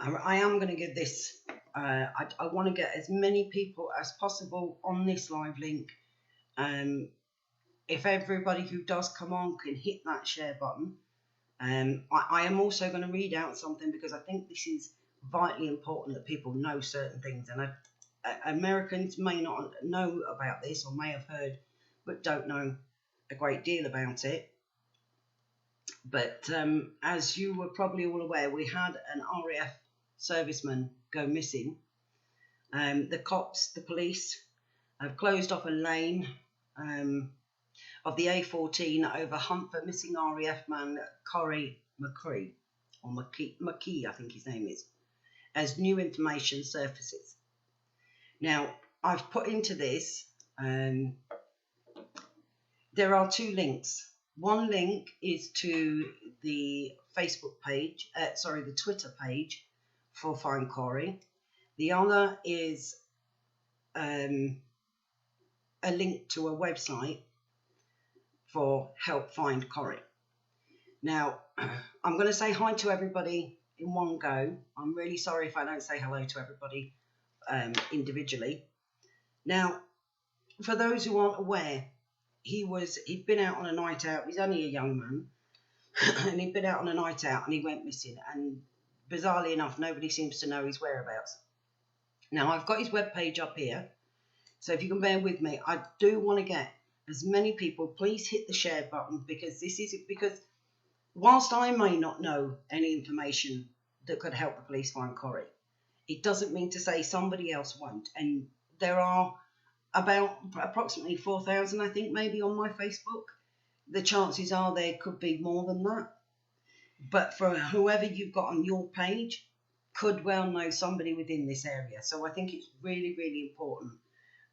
I am going to give this, I want to get as many people as possible on this live link. If everybody who does come on can hit that share button. I am also going to read out something because I think this is vitally important that people know certain things. And Americans may not know about this or may have heard, but don't know a great deal about it. But as you were probably all aware, we had an RAF serviceman go missing. The cops, the police, have closed off a lane of the A14 over hunt for missing RAF man Corrie McKeague, or McKeague, I think his name is, as new information surfaces. Now, I've put into this, there are two links. One link is to the Facebook page, the Twitter page for Find Corrie. The other is a link to a website for Help Find Corrie. Now, I'm going to say hi to everybody in one go. I'm really sorry if I don't say hello to everybody individually. Now, for those who aren't aware, he'd been out on a night out. He's only a young man, and he'd been out on a night out and he went missing. And bizarrely enough, nobody seems to know his whereabouts. Now, I've got his webpage up here, so if you can bear with me, I do want to get as many people. Please hit the share button, because whilst I may not know any information that could help the police find Corrie, it doesn't mean to say somebody else won't. And there are about approximately 4,000, I think, maybe on my Facebook. The chances are there could be more than that. But for whoever you've got on your page, could well know somebody within this area. So I think it's really, really important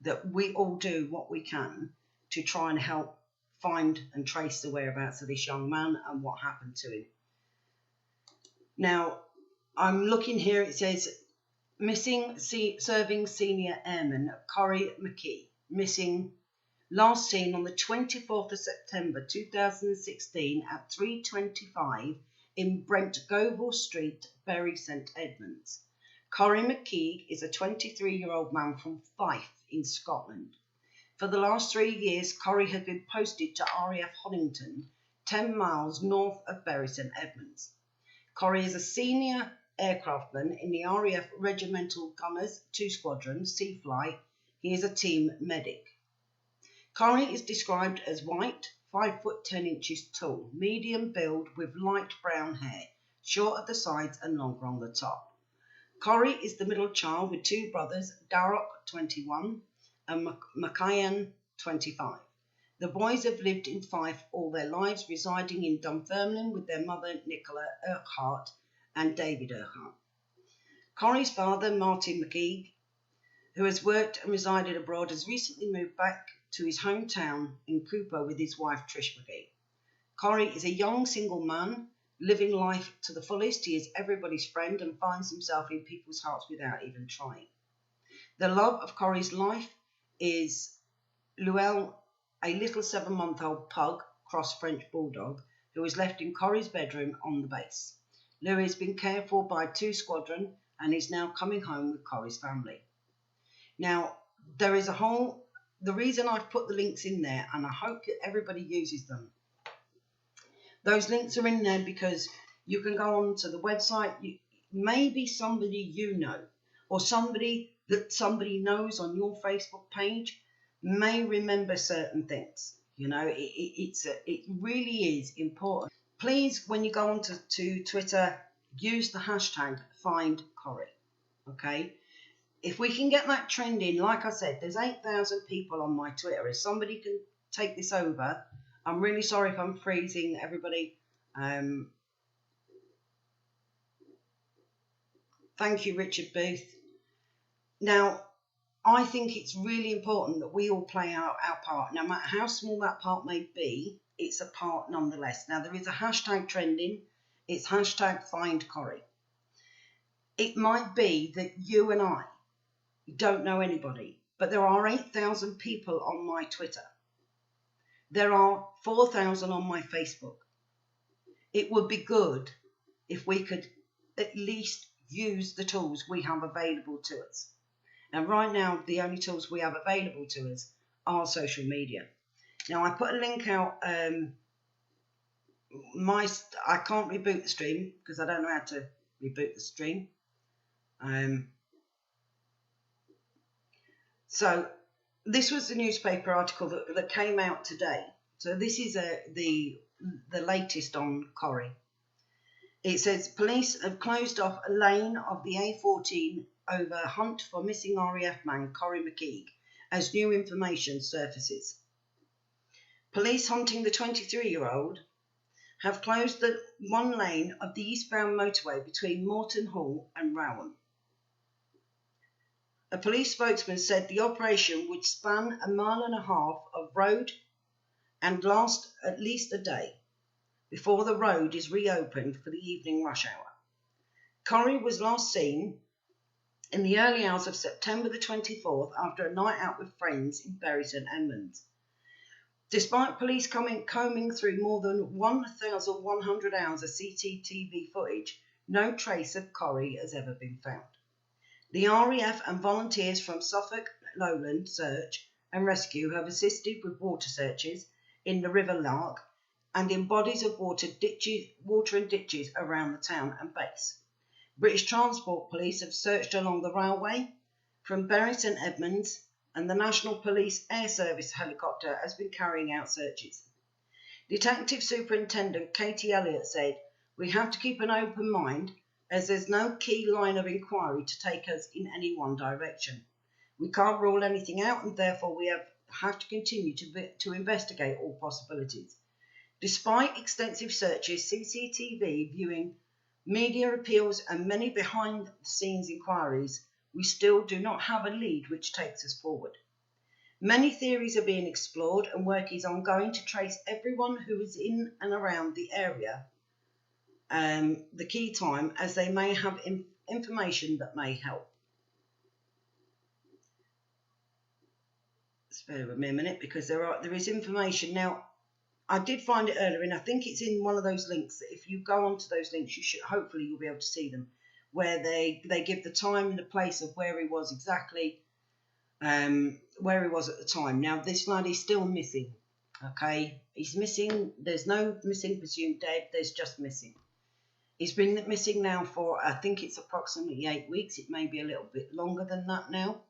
that we all do what we can to try and help find and trace the whereabouts of this young man and what happened to him. Now, I'm looking here, it says, missing serving senior airman Corrie McKeague, missing, last seen on the 24th of September 2016 at 3:25 in Brent Goville Street, Bury St Edmunds. Corrie McKeague is a 23-year-old man from Fife in Scotland. For the last 3 years, Corrie had been posted to RAF Honington, 10 miles north of Bury St Edmunds. Corrie is a senior aircraftman in the RAF Regimental Gunners 2 Squadron, Sea Flight. He is a team medic. Corrie is described as white, 5 foot 10 inches tall, medium build with light brown hair, short at the sides and longer on the top. Corrie is the middle child with 2 brothers, Darroch, 21, and Macayan, 25. The boys have lived in Fife all their lives, residing in Dunfermline with their mother, Nicola Urquhart, and David Urquhart. Corrie's father, Martin McKeague, who has worked and resided abroad, has recently moved back to his hometown in Cooper with his wife, Trish McKeague. Corrie is a young single man, living life to the fullest. He is everybody's friend and finds himself in people's hearts without even trying. The love of Corrie's life is Luelle, a little 7-month-old pug, cross French bulldog, who was left in Corrie's bedroom on the base. Louis has been cared for by 2 Squadron and is now coming home with Corrie's family. Now, there is the reason I've put the links in there, and I hope that everybody uses them. Those links are in there because you can go on to the website. Maybe somebody you know, or somebody that somebody knows on your Facebook page may remember certain things. You know, it really is important. Please, when you go on to Twitter, use the hashtag Find Corrie. Okay? If we can get that trending, like I said, there's 8,000 people on my Twitter. If somebody can take this over, I'm really sorry if I'm freezing everybody. Thank you, Richard Booth. Now, I think it's really important that we all play our part. No matter how small that part may be, it's a part nonetheless. Now, there is a hashtag trending. It's hashtag Find Corrie. It might be that you and I don't know anybody, but there are 8,000 people on my Twitter. There are 4,000 on my Facebook. It would be good if we could at least use the tools we have available to us. And right now, the only tools we have available to us are social media. Now, I put a link out. I can't reboot the stream because I don't know how to reboot the stream. So this was the newspaper article that came out today. So this is the latest on Corrie. It says police have closed off a lane of the A14 over hunt for missing RAF man Corrie McKeague as new information surfaces. Police hunting the 23-year-old have closed the one lane of the eastbound motorway between Moreton Hall and Rowan. A police spokesman said the operation would span 1.5 miles of road and last at least a day before the road is reopened for the evening rush hour. Corrie was last seen in the early hours of September the 24th after a night out with friends in Bury St Edmunds. Despite police combing through more than 1,100 hours of CCTV footage, no trace of Corrie has ever been found. The RAF and volunteers from Suffolk Lowland Search and Rescue have assisted with water searches in the River Lark and in bodies of water and ditches around the town and base. British Transport Police have searched along the railway from Bury St Edmunds, and the National Police Air Service helicopter has been carrying out searches. Detective Superintendent Katie Elliott said, "We have to keep an open mind as there's no key line of inquiry to take us in any one direction. We can't rule anything out and therefore we have to continue to investigate all possibilities. Despite extensive searches, CCTV viewing, media appeals and many behind-the-scenes inquiries, we still do not have a lead which takes us forward. Many theories are being explored and work is ongoing to trace everyone who is in and around the area the key time, as they may have information that may help." Spare with me a minute because there is information. Now, I did find it earlier, and I think it's in one of those links that if you go onto those links, hopefully you'll be able to see them, where they give the time and the place of where he was exactly, where he was at the time. Now, this lad is still missing, okay? He's missing. There's no missing, presumed dead. There's just missing. He's been missing now for, I think it's approximately 8 weeks. It may be a little bit longer than that now.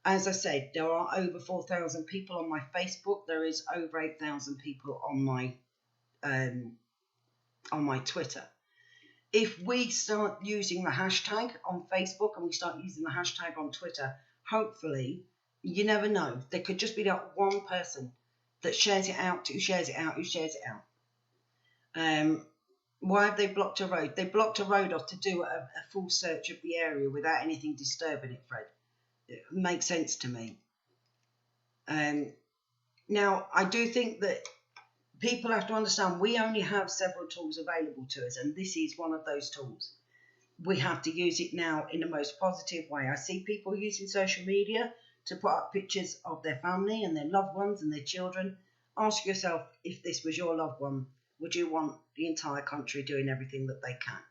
As I said, there are over 4,000 people on my Facebook. There is over 8,000 people on my Twitter. If we start using the hashtag on Facebook and we start using the hashtag on Twitter, hopefully, you never know, there could just be that one person that shares it out, who shares it out. Why have they blocked a road? They blocked a road off to do a full search of the area without anything disturbing it, Fred. It makes sense to me. Now, I do think that people have to understand we only have several tools available to us, and this is one of those tools. We have to use it now in the most positive way. I see people using social media to put up pictures of their family and their loved ones and their children. Ask yourself, if this was your loved one, would you want the entire country doing everything that they can?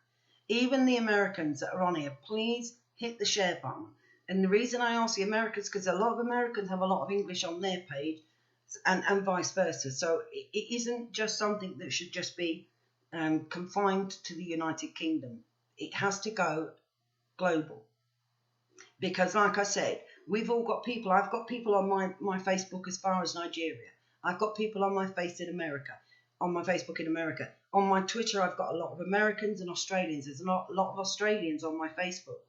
Even the Americans that are on here, please hit the share button. And the reason I ask the Americans, because a lot of Americans have a lot of English on their page, and vice versa. So it isn't just something that should just be confined to the United Kingdom. It has to go global. Because like I said, we've all got people. I've got people on my Facebook as far as Nigeria. I've got people on my Facebook in America. On my Twitter, I've got a lot of Americans and Australians. There's a lot of Australians on my Facebook.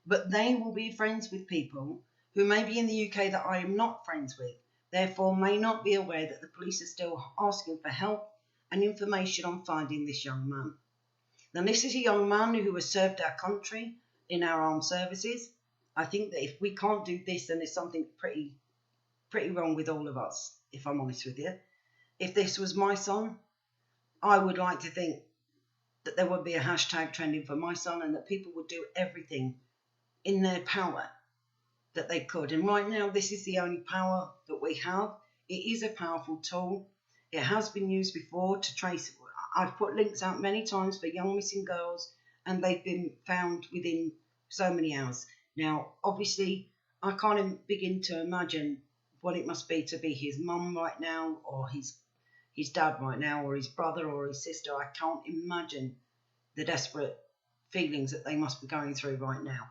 But they will be friends with people who may be in the UK that I am not friends with, therefore may not be aware that the police are still asking for help and information on finding this young man. Now, this is a young man who has served our country in our armed services. I think that if we can't do this, then there's something pretty wrong with all of us, if I'm honest with you. If this was my son, I would like to think that there would be a hashtag trending for my son and that people would do everything in their power that they could. And right now, this is the only power that we have. It is a powerful tool. It has been used before to trace. I've put links out many times for young missing girls and they've been found within so many hours. Now, obviously, I can't begin to imagine what it must be to be his mum right now, or his dad right now, or his brother or his sister. I can't imagine the desperate feelings that they must be going through right now.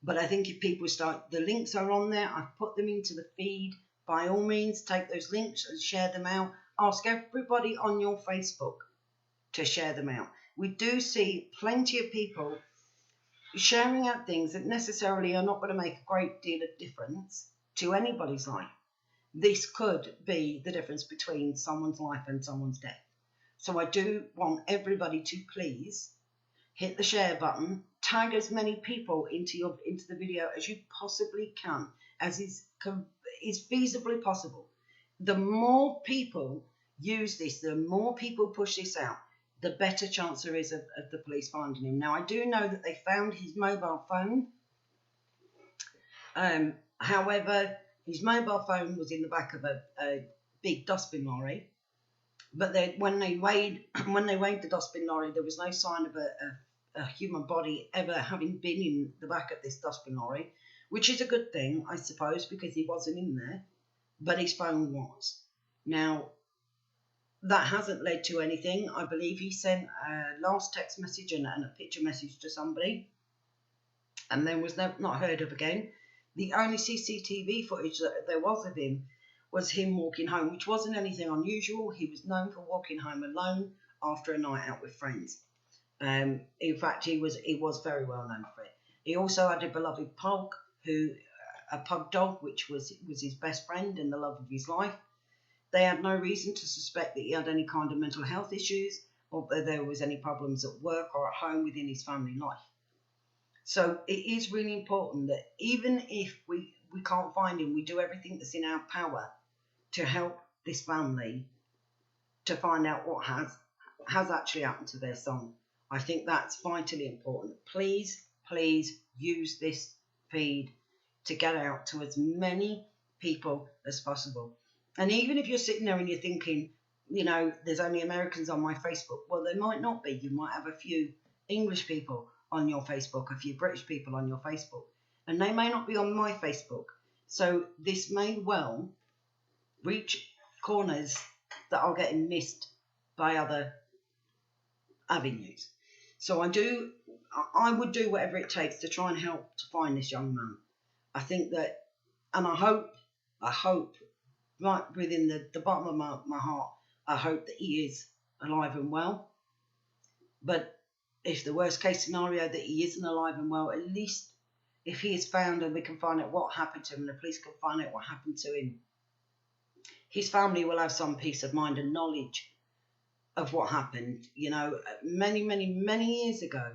But I think if people start, the links are on there. I've put them into the feed. By all means, take those links and share them out. Ask everybody on your Facebook to share them out. We do see plenty of people sharing out things that necessarily are not going to make a great deal of difference to anybody's life. This could be the difference between someone's life and someone's death. So I do want everybody to please hit the share button, tag as many people into the video as you possibly can, as is feasibly possible. The more people use this, the more people push this out, the better chance there is of the police finding him. Now, I do know that they found his mobile phone. However, his mobile phone was in the back of a big dustbin lorry. But when they weighed the dustbin lorry, there was no sign of a human body ever having been in the back of this dustbin lorry, which is a good thing, I suppose, because he wasn't in there, but his phone was. Now, that hasn't led to anything. I believe he sent a last text message and a picture message to somebody, and then was not heard of again. The only CCTV footage that there was of him was him walking home, which wasn't anything unusual. He was known for walking home alone after a night out with friends. In fact, he was very well known for it. He also had a beloved pug, a pug dog, which was his best friend and the love of his life. They had no reason to suspect that he had any kind of mental health issues, or that there was any problems at work or at home within his family life. So it is really important that even if we can't find him, we do everything that's in our power to help this family to find out what has actually happened to their son. I think that's vitally important. Please, please use this feed to get out to as many people as possible. And even if you're sitting there and you're thinking, there's only Americans on my Facebook, well, there might not be. You might have a few English people on your Facebook, a few British people on your Facebook, and they may not be on my Facebook. So this may well reach corners that are getting missed by other avenues. So I would do whatever it takes to try and help to find this young man. I think that, and I hope right within the bottom of my heart, I hope that he is alive and well. But if the worst case scenario that he isn't alive and well, at least if he is found and we can find out what happened to him and the police can find out what happened to him, his family will have some peace of mind and knowledge of what happened. Many, many, many years ago,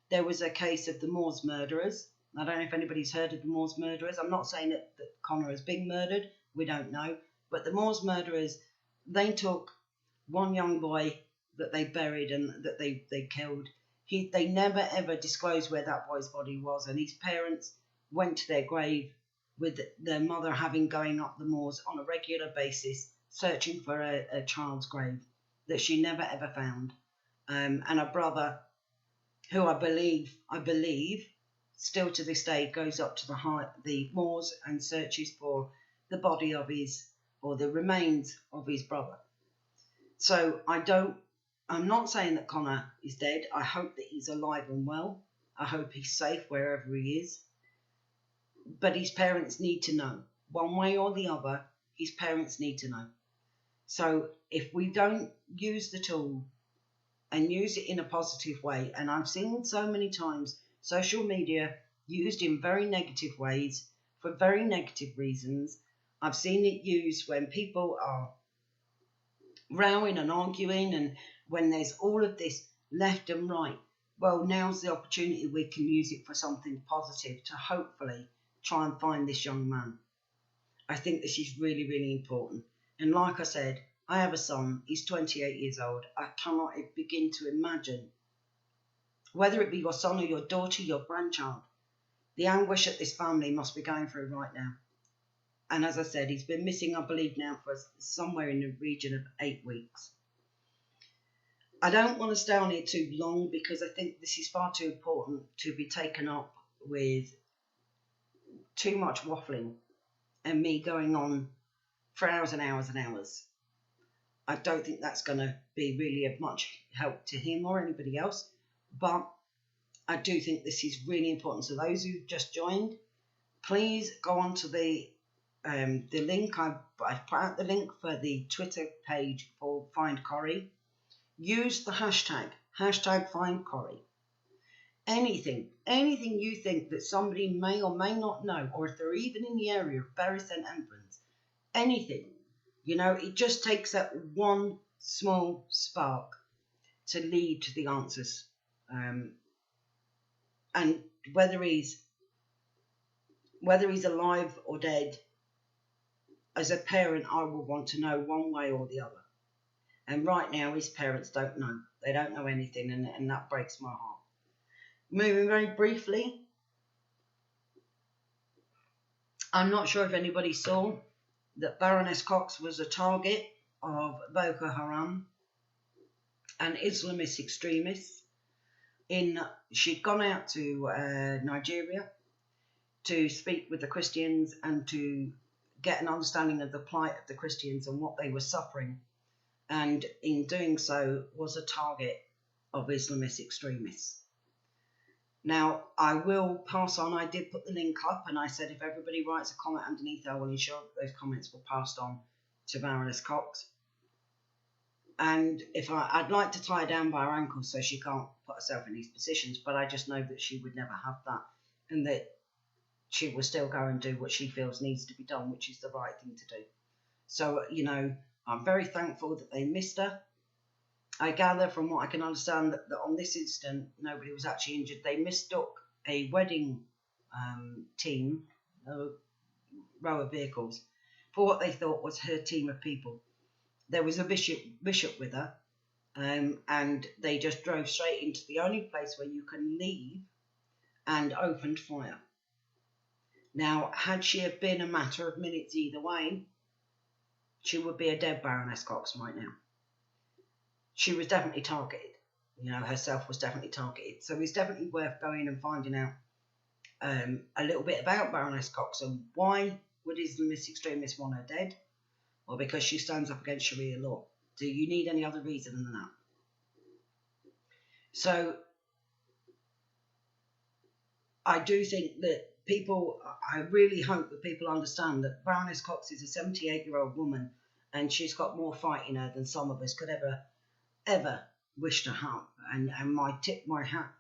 there was a case of the Moors murderers. I don't know if anybody's heard of the Moors murderers. I'm not saying that Connor has been murdered. We don't know. But the Moors murderers, they took one young boy that they buried and that they killed. They never ever disclosed where that boy's body was, and his parents went to their grave with their mother having going up the moors on a regular basis, searching for a child's grave that she never ever found, and a brother who I believe still to this day goes up to the moors and searches for the body of the remains of his brother. So I'm not saying that Connor is dead. I hope that he's alive and well. I hope he's safe wherever he is. But his parents need to know. One way or the other, his parents need to know. So if we don't use the tool and use it in a positive way, and I've seen so many times social media used in very negative ways for very negative reasons. I've seen it used when people are rowing and arguing, and when there's all of this left and right. Well, now's the opportunity we can use it for something positive to hopefully try and find this young man. I think this is really, really important. And like I said, I have a son. He's 28 years old. I cannot begin to imagine, whether it be your son or your daughter, your grandchild, the anguish that this family must be going through right now. And as I said, he's been missing, I believe, now for somewhere in the region of 8 weeks. I don't want to stay on it too long because I think this is far too important to be taken up with too much waffling and me going on for hours and hours and hours. I don't think that's going to be really of much help to him or anybody else, but I do think this is really important. So those who just joined, please go on to the link. I've put out the link for the Twitter page for Find Corrie. Use the hashtag Find Corrie. Anything you think that somebody may or may not know, or if they're even in the area of Bury St Edmunds, anything, it just takes that one small spark to lead to the answers. And whether he's alive or dead, as a parent, I will want to know one way or the other. And right now, his parents don't know. They don't know anything, and that breaks my heart. Moving very briefly, I'm not sure if anybody saw that Baroness Cox was a target of Boko Haram and Islamist extremists. She'd gone out to Nigeria to speak with the Christians and to get an understanding of the plight of the Christians and what they were suffering, and in doing so was a target of Islamist extremists. Now, I will pass on. I did put the link up, and I said if everybody writes a comment underneath, I will ensure that those comments were passed on to Baroness Cox. And if I'd like to tie her down by her ankles so she can't put herself in these positions, but I just know that she would never have that, and that she will still go and do what she feels needs to be done, which is the right thing to do. So, I'm very thankful that they missed her. I gather from what I can understand that on this incident, nobody was actually injured. They mistook a wedding team, a row of vehicles, for what they thought was her team of people. There was a bishop with her, and they just drove straight into the only place where you can leave and opened fire. Now, had she have been a matter of minutes either way, she would be a dead Baroness Cox right now. She was definitely targeted. Herself was definitely targeted. So it's definitely worth going and finding out a little bit about Baroness Cox and why would Islamist extremists want her dead? Well, because she stands up against Sharia law. Do you need any other reason than that? So I do think that I really hope that people understand that Baroness Cox is a 78-year-old woman, and she's got more fight in her than some of us could ever wish to have. And my hat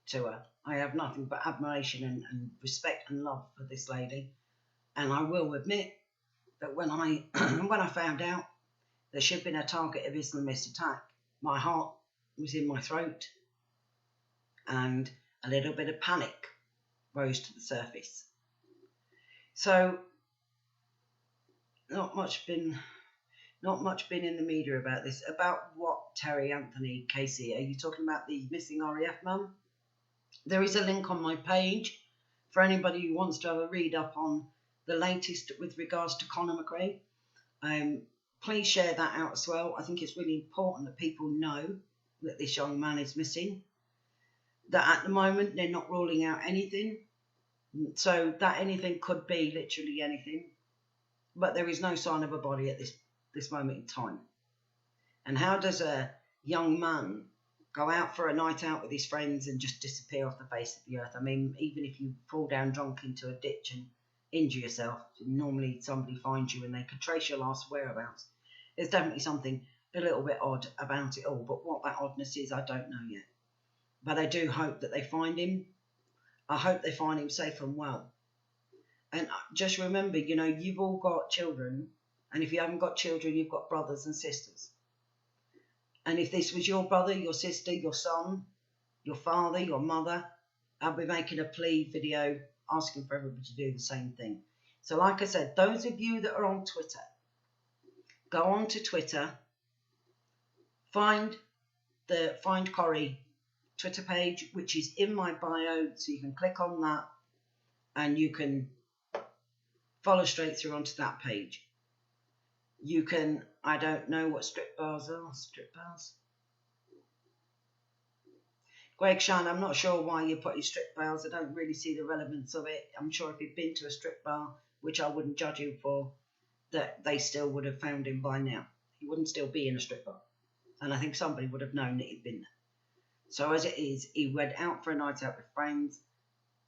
to her. I have nothing but admiration and respect and love for this lady. And I will admit that when I found out that she'd been a target of Islamist attack, my heart was in my throat, and a little bit of panic rose to the surface. So not much been in the media about this. About what, Terry Anthony Casey? Are you talking about the missing RAF man? There is a link on my page for anybody who wants to have a read up on the latest with regards to Conor McKeague. Please share that out as well. I think it's really important that people know that this young man is missing. That at the moment they're not ruling out anything. So that anything could be literally anything. But there is no sign of a body at this moment in time. And how does a young man go out for a night out with his friends and just disappear off the face of the earth? I mean, even if you fall down drunk into a ditch and injure yourself, normally somebody finds you and they can trace your last whereabouts. There's definitely something a little bit odd about it all, but what that oddness is, I don't know yet. But I do hope that they find him. I hope they find him safe and well. And just remember, you've all got children, and if you haven't got children, you've got brothers and sisters. And if this was your brother, your sister, your son, your father, your mother, I'll be making a plea video asking for everybody to do the same thing. So like I said, those of you that are on Twitter, go on to Twitter, find the Find Corrie Twitter page, which is in my bio, so you can click on that and you can follow straight through onto that page. You can, I don't know what strip bars are. Strip bars? Greg Shan, I'm not sure why you're putting strip bars. I don't really see the relevance of it. I'm sure if he'd been to a strip bar, which I wouldn't judge him for, that they still would have found him by now. He wouldn't still be in a strip bar. And I think somebody would have known that he'd been there. So as it is, he went out for a night out with friends.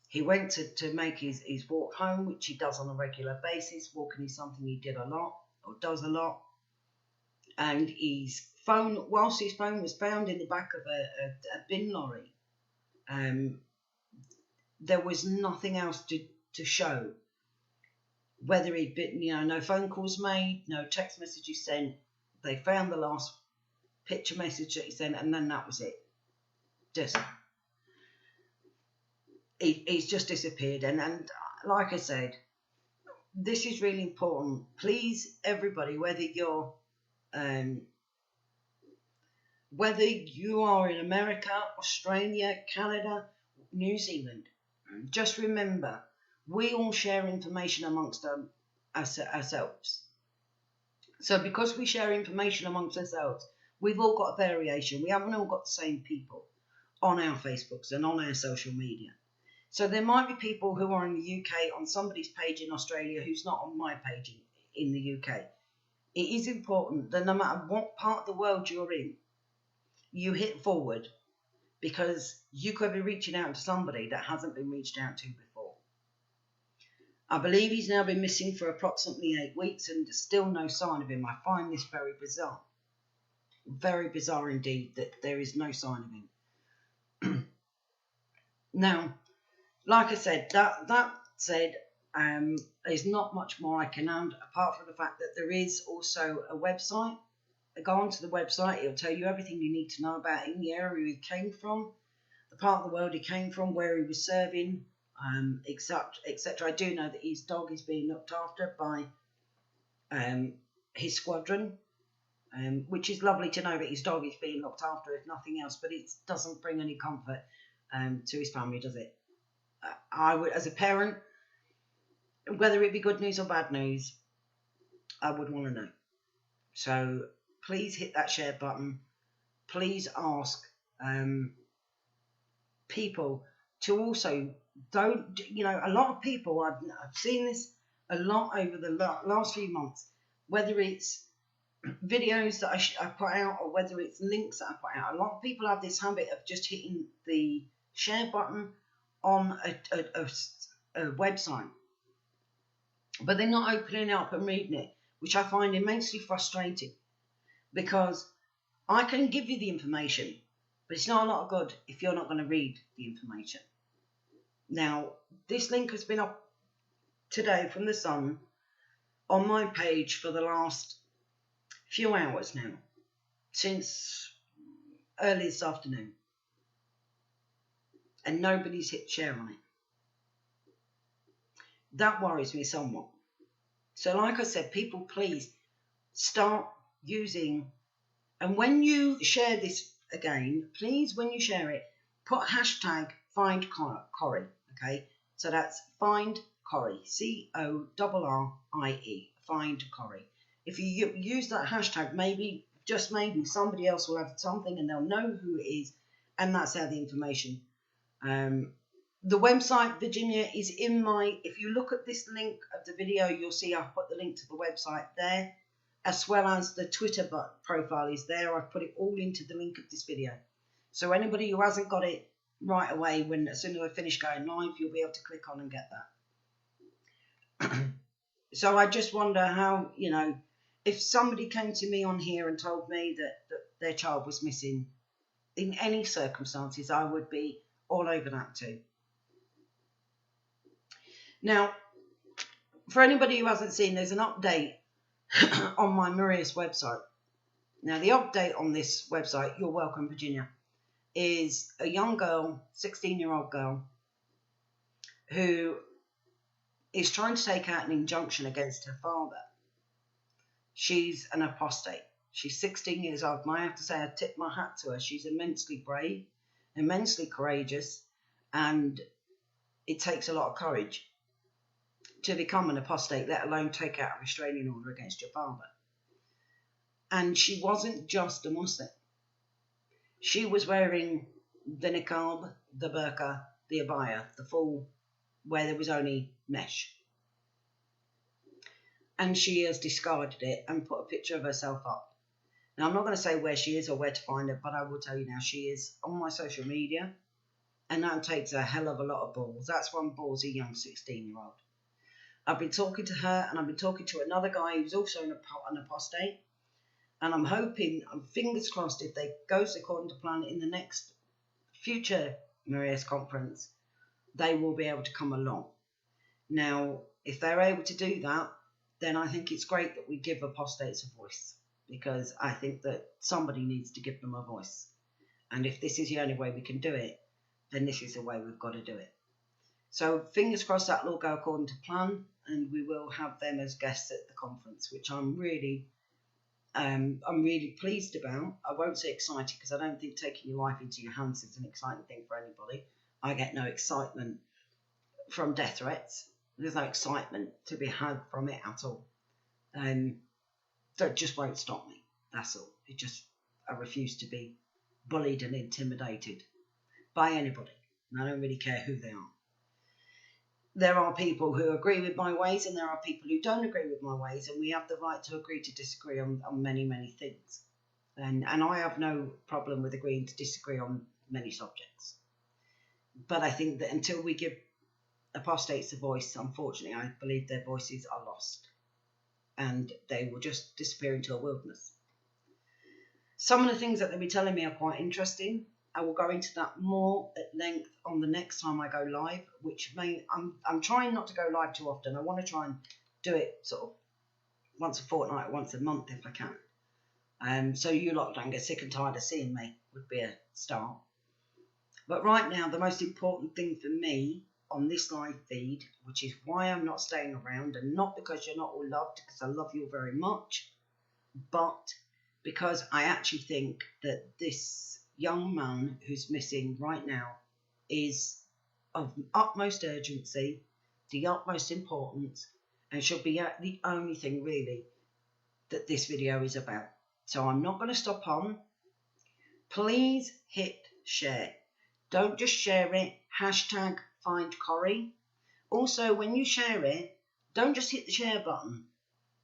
He went to make his walk home, which he does on a regular basis. Walking is something he did a lot, or does a lot. And his phone, whilst his phone was found in the back of a bin lorry, there was nothing else to show. Whether he'd been, no phone calls made, no text messages sent. They found the last picture message that he sent, and then that was it. He's just disappeared. And like I said, this is really important. Please, everybody, whether you are in America, Australia, Canada, New Zealand, just remember, we all share information amongst ourselves. So because we share information amongst ourselves, we've all got a variation. We haven't all got the same people on our Facebooks and on our social media. So there might be people who are in the UK on somebody's page in Australia who's not on my page in the UK. It is important that no matter what part of the world you're in, you hit forward, because you could be reaching out to somebody that hasn't been reached out to before. I believe he's now been missing for approximately 8 weeks and there's still no sign of him. I find this very bizarre. Very bizarre indeed that there is no sign of him. Now, like I said, that said, there's not much more I can add apart from the fact that there is also a website. Go onto the website, it'll tell you everything you need to know about him, the area he came from, the part of the world he came from, where he was serving, etc. I do know that his dog is being looked after by his squadron, which is lovely to know that his dog is being looked after, if nothing else, but it doesn't bring any comfort to his family, does it? I would, as a parent, whether it be good news or bad news, I would want to know. So please hit that share button. Please ask people to also don't, a lot of people, I've seen this a lot over the last few months, whether it's videos that I put out or whether it's links that I put out. A lot of people have this habit of just hitting the share button on a website, but they're not opening it up and reading it, which I find immensely frustrating, because I can give you the information, but it's not a lot of good if you're not going to read the information. Now, this link has been up today from the Sun on my page for the last few hours now, since early this afternoon, and nobody's hit share on it. That worries me somewhat. So like I said, people, please start using, and when you share this again, please, when you share it, put hashtag find Corrie, okay? So that's find Corrie, CORRIE, find Corrie. If you use that hashtag, maybe, just maybe, somebody else will have something and they'll know who it is, and that's how the information. The website, Virginia, is in if you look at this link of the video, you'll see I've put the link to the website there, as well as the Twitter profile is there. I've put it all into the link of this video. So anybody who hasn't got it right away, as soon as I finish going live, you'll be able to click on and get that. So I just wonder how, if somebody came to me on here and told me that their child was missing in any circumstances, I would be all over that too. Now, for anybody who hasn't seen, there's an update on my Marius website. Now, the update on this website, You're Welcome, Virginia, is a young girl, 16-year-old girl, who is trying to take out an injunction against her father. She's an apostate. She's 16 years old, and I have to say I tip my hat to her. She's immensely brave, immensely courageous, and it takes a lot of courage to become an apostate, let alone take out a restraining order against your father. And she wasn't just a Muslim. She was wearing the niqab, the burqa, the abaya, the full, where there was only mesh. And she has discarded it and put a picture of herself up. Now, I'm not going to say where she is or where to find her, but I will tell you now, she is on my social media, and that takes a hell of a lot of balls. That's one ballsy young 16-year-old. I've been talking to her, and I've been talking to another guy who's also an apostate, and I'm hoping, fingers crossed, if they goes according to plan in the next future Maria's conference, they will be able to come along. Now, if they're able to do that, then I think it's great that we give apostates a voice, because I think that somebody needs to give them a voice. And if this is the only way we can do it, then this is the way we've got to do it. So fingers crossed that will all go according to plan, and we will have them as guests at the conference, which I'm really pleased about. I won't say excited, because I don't think taking your life into your hands is an exciting thing for anybody. I get no excitement from death threats. There's no excitement to be had from it at all. So it just won't stop me. That's all. I refuse to be bullied and intimidated by anybody. And I don't really care who they are. There are people who agree with my ways, and there are people who don't agree with my ways, and we have the right to agree to disagree on many, many things. And I have no problem with agreeing to disagree on many subjects. But I think that until we give apostates a voice, unfortunately, I believe their voices are lost, and they will just disappear into a wilderness. Some of the things that they'll be telling me are quite interesting. I will go into that more at length on the next time I go live, which I'm trying not to go live too often. I want to try and do it sort of once a fortnight, once a month if I can. So you lot don't get sick and tired of seeing me would be a start. But right now, the most important thing for me on this live feed, which is why I'm not staying around, and not because you're not all loved, because I love you very much, but because I actually think that this young man who's missing right now is of utmost urgency, the utmost importance, and should be the only thing really that this video is about. So I'm not going to stop on. Please hit share. Don't just share it. Hashtag find Corrie. Also, when you share it, don't just hit the share button.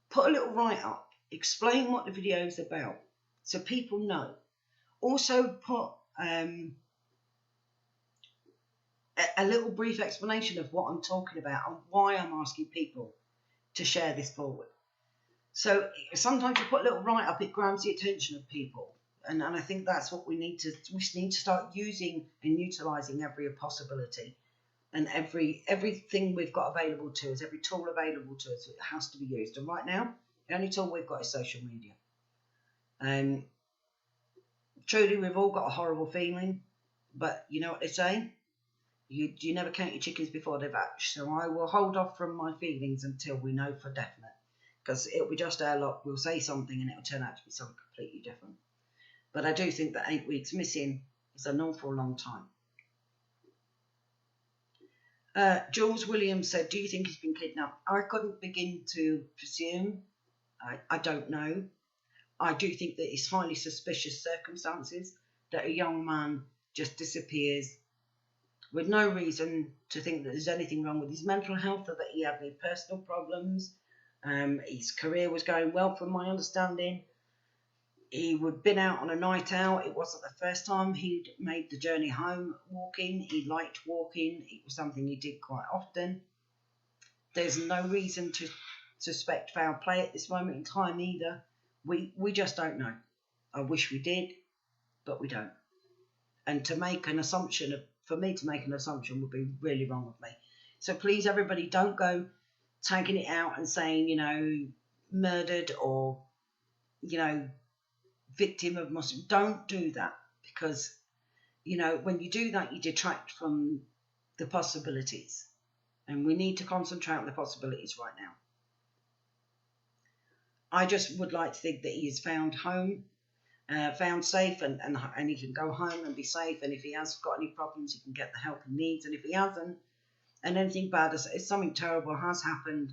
Put a little write-up. Explain what the video is about so people know. Also put a little brief explanation of what I'm talking about and why I'm asking people to share this forward. So sometimes you put a little write-up, it grabs the attention of people. And I think that's what we need to start using and utilising every possibility. And everything we've got available to us, every tool available to us, it has to be used. And right now, the only tool we've got is social media. Truly, we've all got a horrible feeling, but you know what they say? You never count your chickens before they've hatched. So I will hold off from my feelings until we know for definite, because it'll be just our luck. We'll say something and it'll turn out to be something completely different. But I do think that 8 weeks missing is an awful long time. Jules Williams said, do you think he's been kidnapped? I couldn't begin to presume. I don't know. I do think that it's highly suspicious circumstances that a young man just disappears with no reason to think that there's anything wrong with his mental health or that he had any personal problems. His career was going well from my understanding. He would been out on a night out. It wasn't the first time he'd made the journey home walking. He liked walking. It was something he did quite often. There's no reason to suspect foul play at this moment in time either. We just don't know. I wish we did, but we don't. And to make an assumption, for me to make an assumption would be really wrong with me. So please, everybody, don't go tagging it out and saying, you know, murdered or, you know, victim of Muslim. Don't do that, because, you know, when you do that, you detract from the possibilities. And we need to concentrate on the possibilities right now. I just would like to think that he is found home, found safe, and he can go home and be safe. And if he has got any problems, he can get the help he needs. And if he hasn't, and anything bad, if something terrible has happened,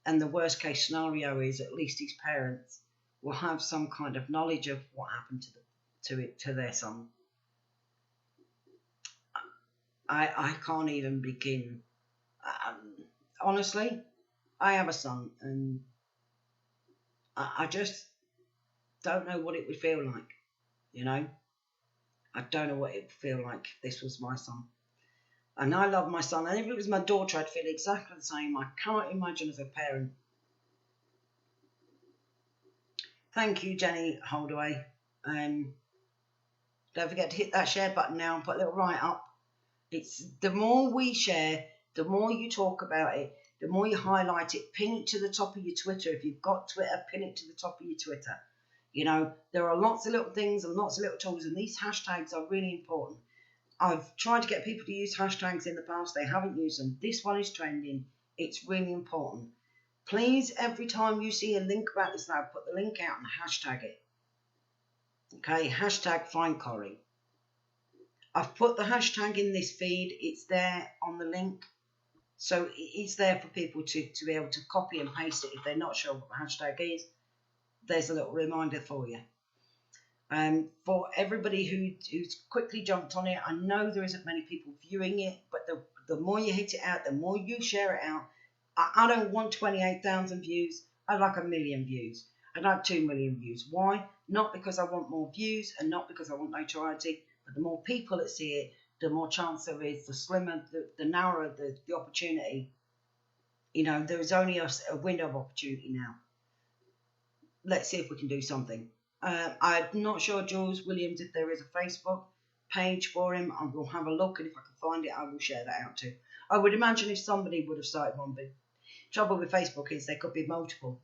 and the worst case scenario is at least his parents will have some kind of knowledge of what happened to their son. I can't even begin. Honestly, I have a son, and I just don't know what it would feel like. You know, I don't know what it would feel like if this was my son. And I love my son, and if it was my daughter, I'd feel exactly the same. I cannot imagine as a parent. Thank you, Jenny Holdaway. Don't forget to hit that share button now and put a little write up. It's the more we share, the more you talk about it, the more you highlight it, pin it to the top of your Twitter. If you've got Twitter, pin it to the top of your Twitter. You know, there are lots of little things and lots of little tools, and these hashtags are really important. I've tried to get people to use hashtags in the past. They haven't used them. This one is trending. It's really important. Please, every time you see a link about this now, put the link out and hashtag it. Okay, hashtag find Corrie. I've put the hashtag in this feed. It's there on the link. So it's there for people to be able to copy and paste it if they're not sure what the hashtag is. There's a little reminder for you. For everybody who's quickly jumped on it, I know there isn't many people viewing it, but the more you hit it out, the more you share it out. I don't want 28,000 views. I'd like 1 million views. I'd like 2 million views. Why? Not because I want more views and not because I want notoriety, but the more people that see it, the more chance there is, the slimmer, the narrower the opportunity. You know, there is only a window of opportunity now. Let's see if we can do something. I'm not sure, Jules Williams, if there is a Facebook page for him. I will have a look, and if I can find it, I will share that out too. I would imagine if somebody would have started one, but trouble with Facebook is there could be multiple.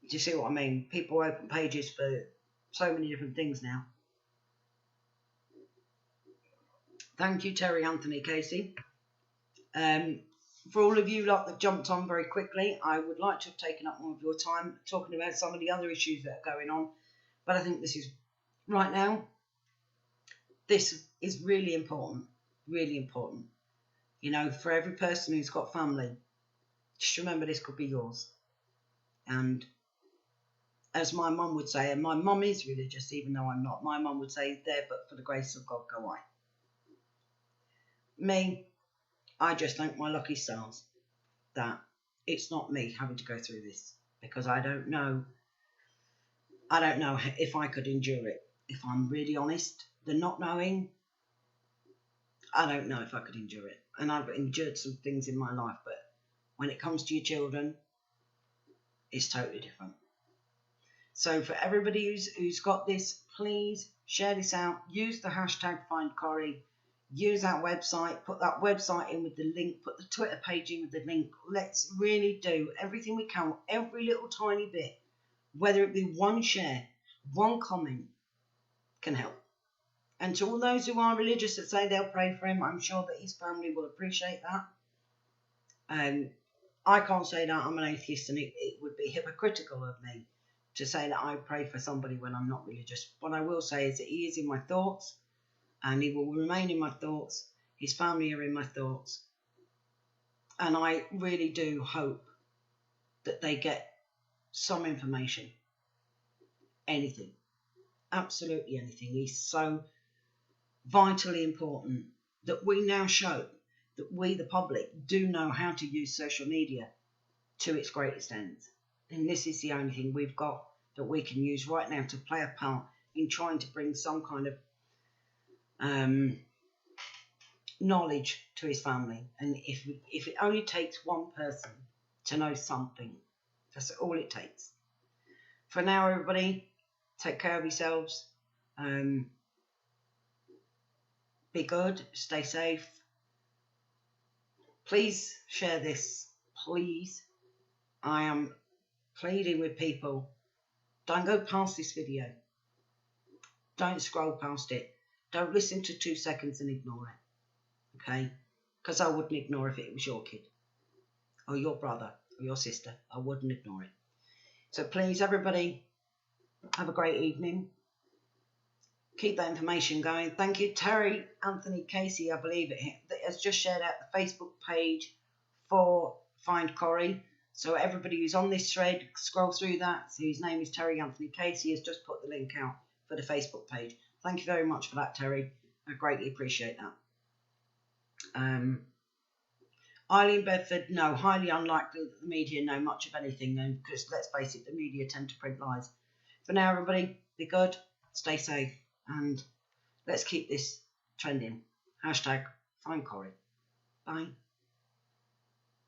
Do you see what I mean? People open pages for so many different things now. Thank you, Terry Anthony Casey. For all of you lot that jumped on very quickly, I would like to have taken up more of your time talking about some of the other issues that are going on. But I think this is, right now, this is really important. Really important. You know, for every person who's got family, just remember this could be yours. And as my mum would say, and my mum is religious, even though I'm not, my mum would say, there but for the grace of God go I. Me, I just thank my lucky stars that it's not me having to go through this, because I don't know if I could endure it. If I'm really honest, the not knowing, I don't know if I could endure it. And I've endured some things in my life, but when it comes to your children, it's totally different. So for everybody who's got this, please share this out. Use the hashtag find Corrie. Use that website. Put that website in with the link. Put the Twitter page in with the link. Let's really do everything we can, every little tiny bit, whether it be one share, one comment, can help. And to all those who are religious that say they'll pray for him, I'm sure that his family will appreciate that. I can't say that I'm an atheist, and it would be hypocritical of me to say that I pray for somebody when I'm not religious. What I will say is that he is in my thoughts, and he will remain in my thoughts. His family are in my thoughts. And I really do hope that they get some information. Anything. Absolutely anything. He's so vitally important that we now show that we, the public, do know how to use social media to its greatest ends. And this is the only thing we've got that we can use right now to play a part in trying to bring some kind of knowledge to his family. And if it only takes one person to know something, that's all it takes. For now, everybody, take care of yourselves. Be good, stay safe. Please share this, please. I am pleading with people. Don't go past this video. Don't scroll past it. Don't listen to 2 seconds and ignore it. Okay? Because I wouldn't ignore if it was your kid or your brother or your sister. I wouldn't ignore it. So please, everybody, have a great evening. Keep that information going. Thank you. Terry Anthony Casey, I believe it, has just shared out the Facebook page for Find Corrie. So everybody who's on this thread, scroll through that. So his name is Terry Anthony Casey, has just put the link out for the Facebook page. Thank you very much for that, Terry. I greatly appreciate that. Eileen Bedford, no, highly unlikely that the media know much of anything, because let's face it, the media tend to print lies. For now, everybody, be good, stay safe, and let's keep this trending. #FindCorrie. Bye.